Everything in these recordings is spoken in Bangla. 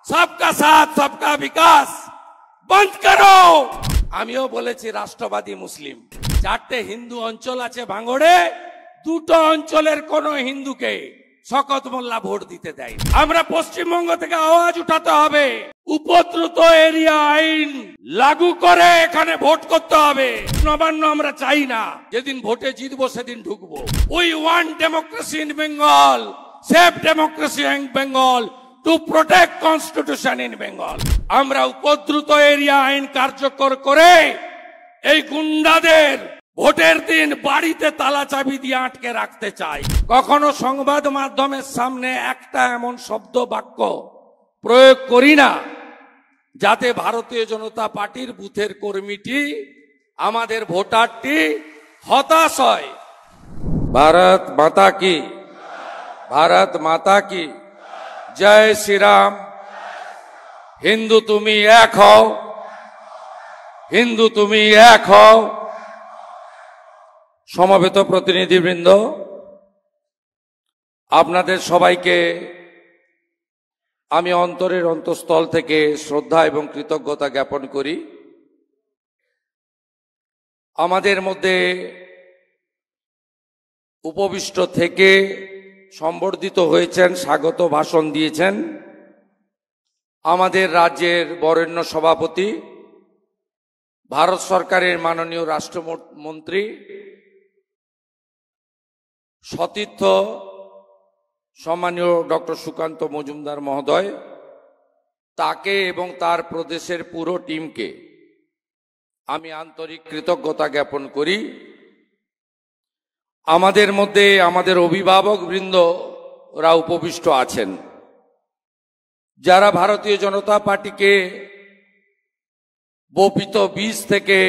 सबका साथ सबका विकास बंद करो। আমিও বলেছি রাষ্ট্রবাদী মুসলিম, চারটে হিন্দু অঞ্চল আছে ভাঙড়ে, দুটো অঞ্চলের কোন হিন্দুকে শকত মোল্লা ভোট দিতে দেয়। আমরা পশ্চিমবঙ্গ থেকে আওয়াজ উঠাতে হবে, উপদ্রুত এরিয়া আইন লাগু করে এখানে ভোট করতে হবে। নবান্ন আমরা চাই না, যেদিন ভোটে জিতবো সেদিন ঢুকবো। We want democracy in Bengal, safe democracy in Bengal, to protect constitution in Bengal. আমরা উপদ্রুত এরিয়া আইন কার্যকর করে এই গুন্ডাদের ভোটের দিন বাড়িতে তালা চাবি দিয়ে আটকে রাখতে চাই। কখনো সংবাদ মাধ্যমের সামনে একটা এমন শব্দ বাক্য প্রয়োগ করি না যাতে ভারতীয় জনতা পার্টির বুথের কর্মীটি, আমাদের ভোটারটি হতাশ হয়। ভারত মাতা কি, ভারত মাতা কি জয় শ্রীরাম। হিন্দু তুমি এক হও, হিন্দু তুমি এক হও। সমবেত প্রতিনিধিবৃন্দ, আপনাদের সবাইকে আমি অন্তরের অন্তঃস্থল থেকে শ্রদ্ধা এবং কৃতজ্ঞতা জ্ঞাপন করি। আমাদের মধ্যে উপবিষ্ট থেকে সম্বর্ধিত হয়েছেন, স্বাগত ভাষণ দিয়েছেন আমাদের রাজ্যের বরেণ্য সভাপতি, ভারত সরকারের মাননীয় রাষ্ট্রমন্ত্রী সতীর্থ সম্মানীয় ডক্টর সুকান্ত মজুমদার মহোদয়, তাকে এবং তার প্রদেশের পুরো টিমকে আমি আন্তরিক কৃতজ্ঞতা জ্ঞাপন করি। আমাদের মধ্যে আমাদের অভিভাবক বৃন্দরা উপবিষ্ট আছেন, যারা ভারতীয় জনতা পার্টিকে বপিত বীজ থেকে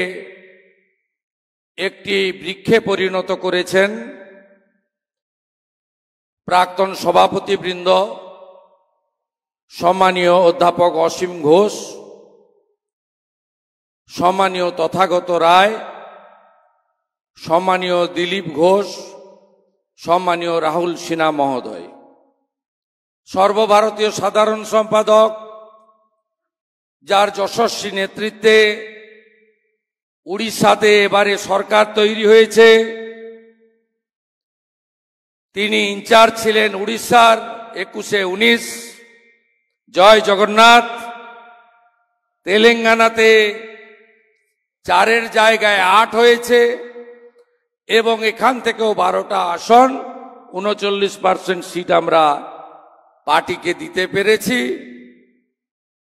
একটি বৃক্ষে পরিণত করেছেন। প্রাক্তন সভাপতিবৃন্দ সম্মানীয় অধ্যাপক অসীম ঘোষ, সম্মানীয় তথাগত রায়, সম্মানীয় দিলীপ ঘোষ, সম্মানীয় রাহুল সিনহা মহোদয়, সর্বভারতীয় সাধারণ সম্পাদক, যার যশস্বী নেতৃত্বে উড়িষ্যাতে এবারে সরকার তৈরি হয়েছে, তিনি ইনচার্জ ছিলেন উড়িষ্যার 21-19, জয় জগন্নাথ। তেলেঙ্গানাতে 4-এর জায়গায় 8 হয়েছে এবং এখান থেকেও 12টা আসন, 39% সিট আমরা পার্টিকে দিতে পেরেছি।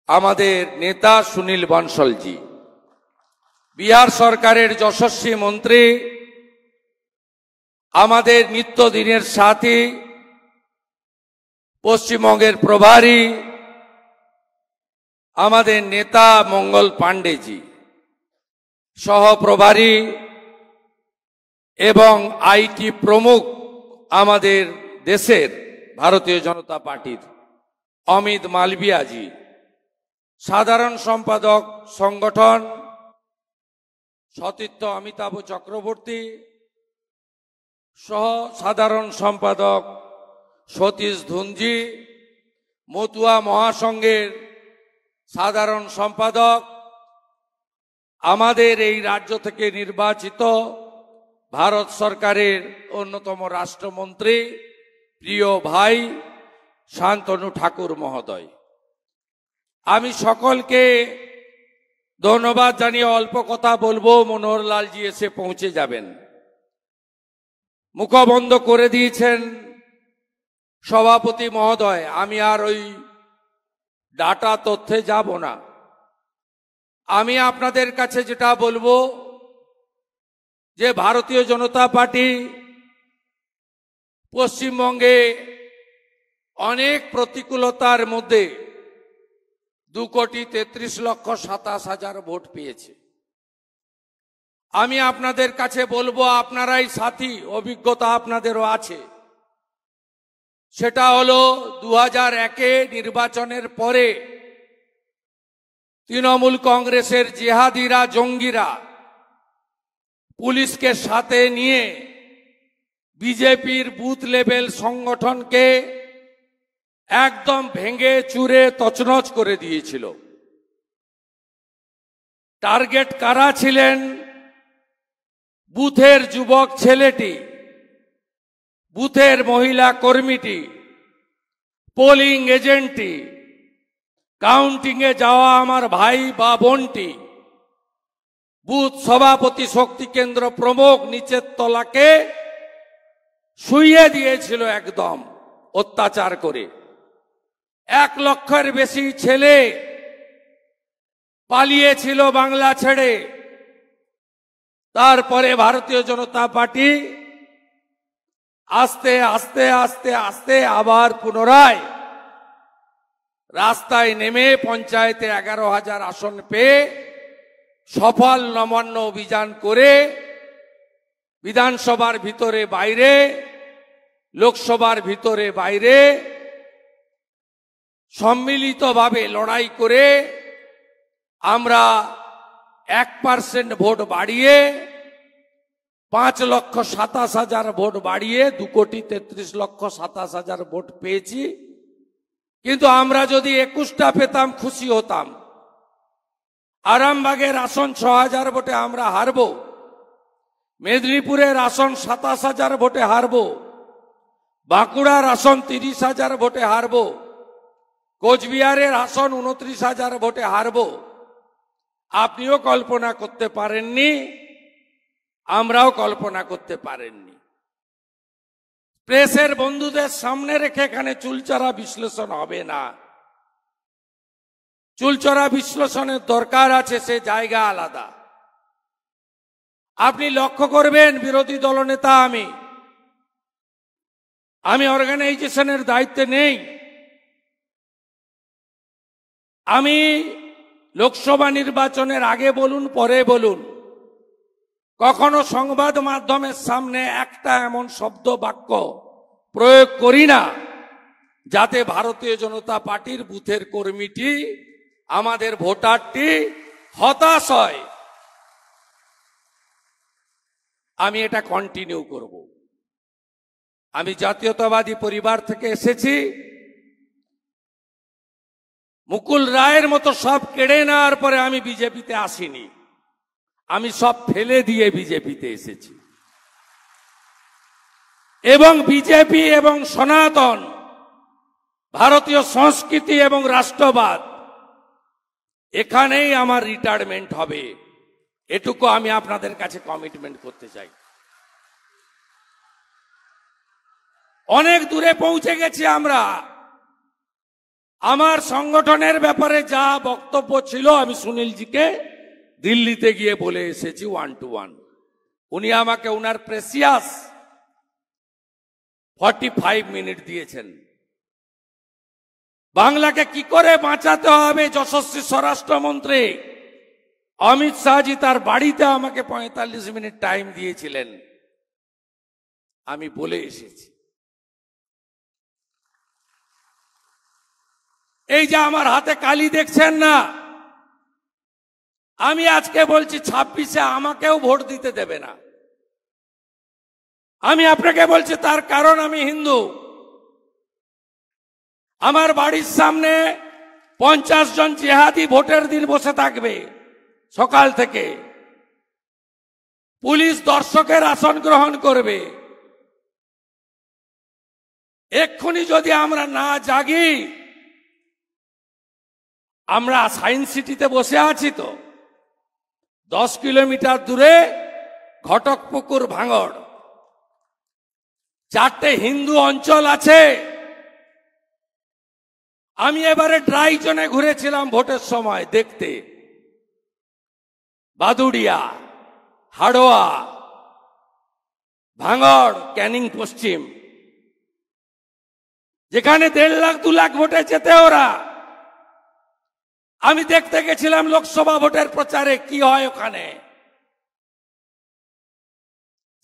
আমাদের নেতা সুনীল বনশলজি, বিহার সরকারের যশস্বী মন্ত্রী, আমাদের নিত্যদিনের সাথী, পশ্চিমবঙ্গের প্রভারী আমাদের নেতা মঙ্গল পাণ্ডেজি, সহপ্রভারী এবং আইটি প্রমুখ আমাদের দেশের ভারতীয় জনতা পার্টির অমিত মালভিয়াজি, সাধারণ সম্পাদক সংগঠন সতীর্থ অমিতাভ চক্রবর্তী, সহ সাধারণ সম্পাদক সতীশ ধুনজি, মতুয়া মহাসংঘের সাধারণ সম্পাদক, আমাদের এই রাজ্য থেকে নির্বাচিত ভারত সরকারের অন্যতম রাষ্ট্রমন্ত্রী প্রিয় ভাই শান্তনু ঠাকুর মহোদয়, আমি সকলকে ধন্যবাদ জানিয়ে অল্প কথা বলবো। মনোহরলালজি এসে পৌঁছে যাবেন। মুখ বন্ধ করে দিয়েছেন সভাপতি মহোদয়, আমি আর ওই ডাটা তথ্যে যাব না। আমি আপনাদের কাছে যেটা বলবো যে ভারতীয় জনতা পার্টি পশ্চিমবঙ্গে অনেক প্রতিকূলতার মধ্যে 2,33,27,000 ভোট পেয়েছে। আমি আপনাদের কাছে বলবো, আপনারাই সাথী, অভিজ্ঞতা আপনাদেরও আছে। সেটা হলো 2001-এ নির্বাচনের পরে তৃণমূল কংগ্রেসের জেহাদিরা, জঙ্গিরা পুলিশকে সাথে নিয়ে বিজেপির বুথ লেভেল সংগঠনকে একদম ভেঙে চুরে তছনছ করে দিয়েছিল। টার্গেট কারা ছিলেন? বুথের যুবক ছেলেটি, বুথের মহিলা কর্মীটি, পোলিং এজেন্টটি, কাউন্টিং এ যাওয়া আমার ভাই বা বোনটি, বুথ সভাপতি, শক্তি কেন্দ্র প্রমুখ নিচের তলাকে শুইয়ে দিয়েছিল একদম অত্যাচার করে। 1 লক্ষের বেশি ছেলে পালিয়েছিল বাংলা ছেড়ে। তারপরে ভারতীয় জনতা পার্টি আস্তে আস্তে আস্তে আস্তে আবার পুনরায় রাস্তায় নেমে পঞ্চায়েতে 11,000 আসন পেয়ে সফল নবান্ন অভিযান করে বিধানসভার ভিতরে বাইরে, লোকসভার ভিতরে বাইরে সম্মিলিতভাবে লড়াই করে আমরা 1% ভোট বাড়িয়ে 5,27,000 ভোট বাড়িয়ে 2,33,27,000 ভোট পেয়েছি। কিন্তু আমরা যদি 21টা পেতাম খুশি হতাম। আরামবাগের আসন 6,000 ভোটে আমরা হারব, মেদিনীপুরের আসন 27,000 ভোটে হারব, বাঁকুড়ার আসন 30,000 ভোটে হারব, কোচবিহারের আসন 29,000 ভোটে হারব। আপনিও কল্পনা করতে পারেননি, আমরাও কল্পনা করতে পারেননি। প্রেসের বন্ধুদের সামনে রেখে এখানে চুলচড়া বিশ্লেষণ হবে না। চুলচড়া বিশ্লেষণের দরকার আছে, সে জায়গা আলাদা। আপনি লক্ষ্য করবেন, বিরোধী দলনেতা আমি অর্গানাইজেশনের দায়িত্বে নেই। আমি লোকসভা নির্বাচনের আগে বলুন পরে বলুন, কখনো সংবাদ মাধ্যমের সামনে একটা এমন শব্দ বাক্য প্রয়োগ করি না যাতে ভারতীয় জনতা পার্টির বুথের কর্মীটি, আমাদের ভোটারটি হতাশ হয়। আমি এটা কন্টিনিউ করব। আমি জাতীয়তাবাদী পরিবার থেকে এসেছি। মুকুল রায়ের মতো সব কেড়ে নেওয়ার পরে আমি বিজেপিতে আসিনি। আমি সব ফেলে দিয়ে বিজেপিতে এসেছি। এবং বিজেপি এবং সনাতন ভারতীয় সংস্কৃতি এবং রাষ্ট্রবাদ, এখানেই আমার রিটায়ারমেন্ট হবে। এটুকু আমি আপনাদের কাছে কমিটমেন্ট করতে চাই। অনেক দূরে পৌঁছে গেছি আমরা। আমার সংগঠনের ব্যাপারে যা বক্তব্য ছিল আমি সুনীলজিকে দিল্লিতে গিয়ে বলে এসেছি 1 to 1। উনি আমাকে উনার প্রেসিয়াস 45 মিনিট দিয়েছেন। বাংলাকে কি করে বাঁচাতে হবে, যশস্বী স্বরাষ্ট্রমন্ত্রী অমিত শাহজি তার বাড়িতে আমাকে 45 মিনিট টাইম দিয়েছিলেন। আমি বলে এসেছি। এই যে আমার হাতে কালি দেখছেন না, আমি আজকে বলছি 26-এ আমাকেও ভোট দিতে দেবে না। আমি আপনাকে বলছি তার কারণ আমি হিন্দু। আমার বাড়ির সামনে 50 জন জিহাদি ভোটের দিন বসে থাকবে সকাল থেকে। পুলিশ দর্শকের আসন গ্রহণ করবে। এক্ষুনি যদি আমরা না জাগি, আমরা সায়েন্স সিটিতে বসে আছি তো, 10 কিলোমিটার দূরে ঘটকপুকুর ভাঙড়, 4টে হিন্দু অঞ্চল আছে। আমি এবারে ড্রাই জোনে ঘুরেছিলাম ভোটের সময় দেখতে। বাদুড়িয়া, হাড়োয়া, ভাঙড়, ক্যানিং পশ্চিম, যেখানে 1.5 লাখ 2 লাখ ভোটে যেতে ওরা। আমি দেখতে গেছিলাম লোকসভা ভোটের প্রচারে কি হয় ওখানে।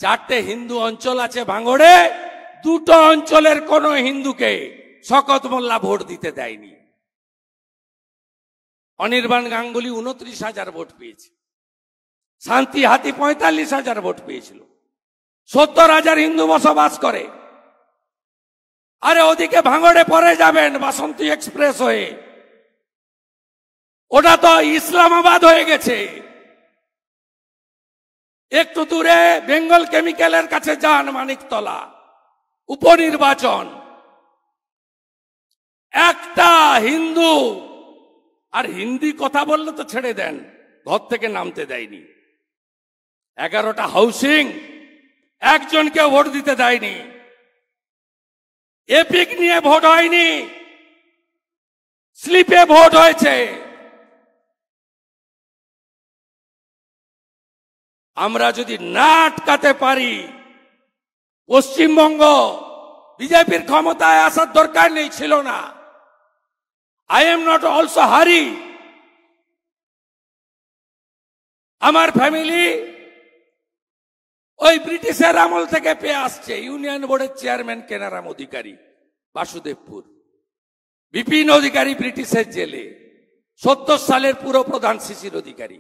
4টে হিন্দু অঞ্চল আছে ভাঙড়ে, 2টো অঞ্চলের কোন হিন্দুকে শকত মোল্লা ভোট দিতে দেয়নি। অনির্বাণ গাঙ্গুলি 29,000 ভোট পেয়েছে, শান্তি হাতি 45,000 ভোট পেয়েছিল। 70,000 হিন্দু বসবাস করে। আরে ওদিকে ভাঙড়ে পরে যাবেন বাসন্তী এক্সপ্রেস হয়ে, ওটা তো ইসলামাবাদ হয়ে গেছে। একটু দূরে বেঙ্গল কেমিক্যালের কাছে যান, মানিকতলা উপনির্বাচন। একটা হিন্দু, আর হিন্দি কথা বললে তো ছেড়ে দেন, ঘর থেকে নামতে দেয়নি। 11টা হাউসিং, একজনকে ভোট দিতে দেয়নি। এপিক নিয়ে ভোট হয়নি, স্লিপে ভোট হয়েছে। আমরা যদি না আটকাতে পারি, পশ্চিমবঙ্গ বিজেপির ক্ষমতায় আসার দরকার নেই, ছিল না। আই এম নট অলসো হারি। আমার ফ্যামিলি ওই ব্রিটিশের আমল থেকে পেয়ে আসছে। ইউনিয়ন বোর্ডের চেয়ারম্যান কেনারাম অধিকারী, বাসুদেবপুর। বিপিন অধিকারী ব্রিটিশের জেলে, 70 সালের পুরো প্রধান শিশির অধিকারী।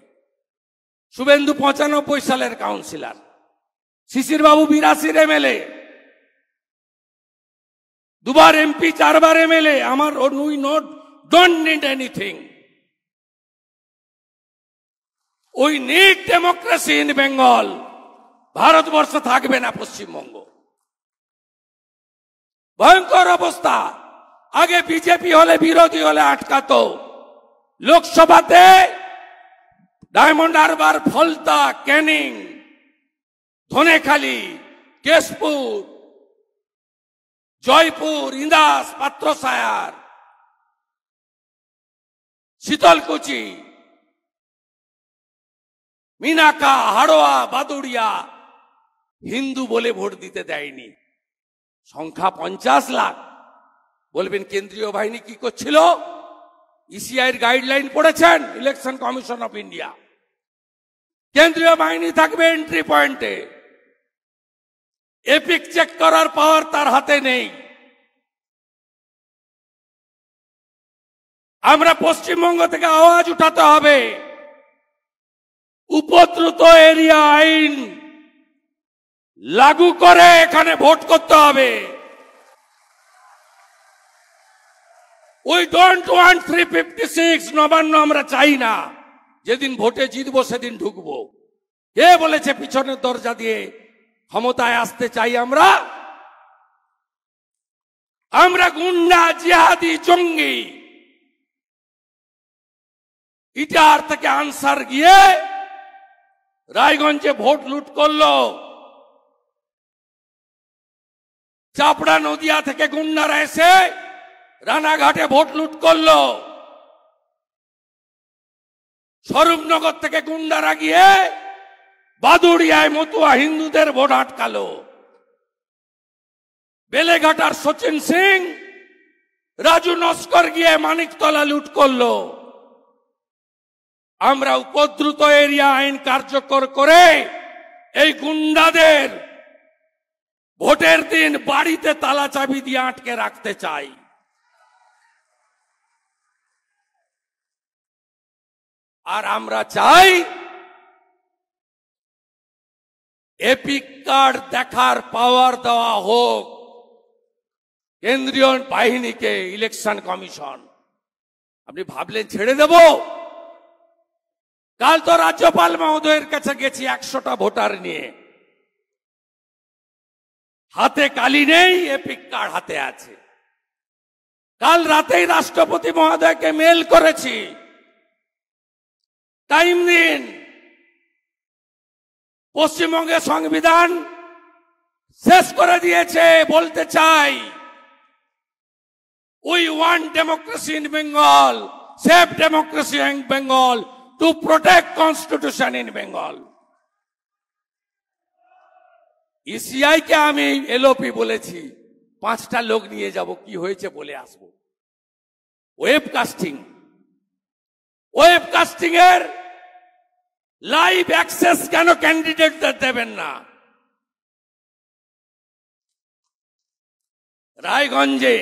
শুভেন্দু 95 সালের কাউন্সিলর, শিশির বাবু 82 এমএলএ, 2বার এমপি, 4বার এমএলএ। আমার we not don't need anything. We need democracy in Bengal. Bharatvarsha থাকবে না পশ্চিমবঙ্গ। ভয়ঙ্কর অবস্থা। আগে বিজেপি হলে, বিরোধী হলে আটকাতো। লোকসভাতে ডায়মন্ড হারবার, ফলতা, ক্যানিং, ধনেখালি, কেশপুর, জয়পুর, ইন্দাস, পাত্রসায়ার, শীতলকুচি, মিনাকা, হাড়োয়া, বাদুড়িয়া হিন্দু বলে ভোট দিতে দেয়নি। সংখ্যা 50 লাখ। বলবেন কেন্দ্রীয় বাহিনী কি করছিল? ইসিআইয়ের গাইডলাইন পড়েছেন? Election commission of India. কেন্দ্রীয় বাহিনী থাকবে এন্ট্রি পয়েন্টে। এপিক চেক করার পাওয়ার তার হাতে নেই। আমরা পশ্চিমবঙ্গ থেকে আওয়াজ উঠাতে হবে। উপদ্রুত এরিয়া আইন লাগু করে এখানে ভোট করতে হবে। উই ডোন্ট ওয়ান্ট 356 নবান্ন আমরা চাই না। যেদিন ভোটে জিতবো সেদিন ঢুকবো। কে বলেছে পিছনের দরজা দিয়ে ক্ষমতায় আসতে চাই আমরা? আমরা গুন্ডা, জিহাদি, জঙ্গি। ইটার থেকে আনসার গিয়ে রায়গঞ্জে ভোট লুট করলো। চাপড়া নদিয়া থেকে গুন্ডারা এসে রানাঘাটে ভোট লুট করলো। স্বরূপনগর থেকে গুন্ডারা গিয়ে বাদুড়িয়ায় মতুয়া হিন্দুদের ভোট আটকালো। বেলেঘাটার সচিন সিং, রাজু নস্কর গিয়ে মানিকতলা লুট করলো। আমরা উপদ্রুত এরিয়া আইন কার্যকর করে এই গুন্ডাদের ভোটের দিন বাড়িতে তালা চাবি দিয়ে আটকে রাখতে চাই। আর আমরা চাই এপিক কার্ড দেখার পাওয়ার দেওয়া হোক কেন্দ্রীয় বাহিনীকে, ইলেকশন কমিশন। আপনি ভাবলেন ছেড়ে দেব? কাল তো রাজ্যপাল মহোদয়ের কাছে গেছি 100টা ভোটার নিয়ে। হাতে কালি নেই, এপিক কার্ড হাতে আছে। কাল রাতেই রাষ্ট্রপতি মহোদয়কে মেল করেছি, টাইম দিন। পশ্চিমবঙ্গের সংবিধান শেষ করে দিয়েছে। বলতে চাই, we want democracy in Bengal, safe democracy in Bengal, to protect constitution in Bengal. ECI কে আমি এলওপি বলেছি, 5টা লোক নিয়ে যাব, কি হয়েছে বলে আসবো। ওয়েবকাস্টিং এর লাইভ অ্যাক্সেস কেন ক্যান্ডিডেটদের দেবেন না? রায়গঞ্জে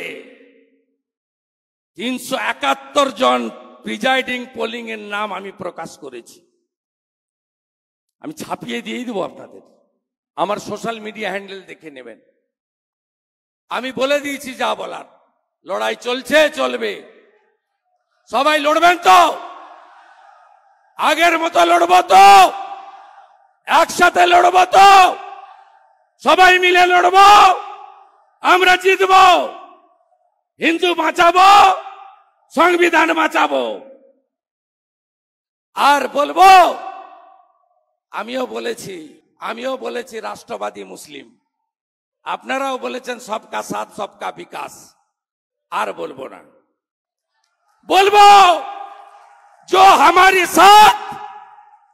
371 জন প্রিজাইডিং পোলিং এর নাম আমি প্রকাশ করেছি। আমি ছাপিয়ে দিয়ে দেবো আপনাদের, আমার সোশ্যাল মিডিয়া হ্যান্ডেল দেখে নেবেন। আমি বলে দিয়েছি যা বলার। লড়াই চলছে, চলবে। সবাই লড়বেন তো? আগের মতো লড়বো তো? একসাথে লড়বো তো? সবাই মিলে লড়বো? আমরা জিতবো। হিন্দু বাঁচাবো, সংবিধান বাঁচাবো। আর বলবো, আমিও বলেছি রাষ্ট্রবাদী মুসলিম। আপনারাও বলেছেন সবকা সাথ সবকা বিকাশ। আর বলবো না। बोलबो जो हमारे साथ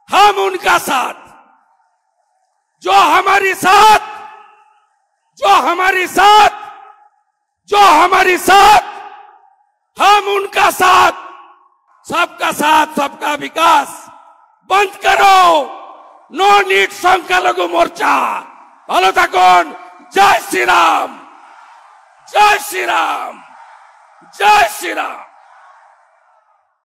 हम उनका साथ, जो हमारे साथ हम उनका साथ। सबका साथ सबका विकास बंद करो। नो नीड संख्यालघु मोर्चा। ভালো থাকুন। জয় শ্রীরাম, জয় শ্রীরাম, জয় শ্রীরাম।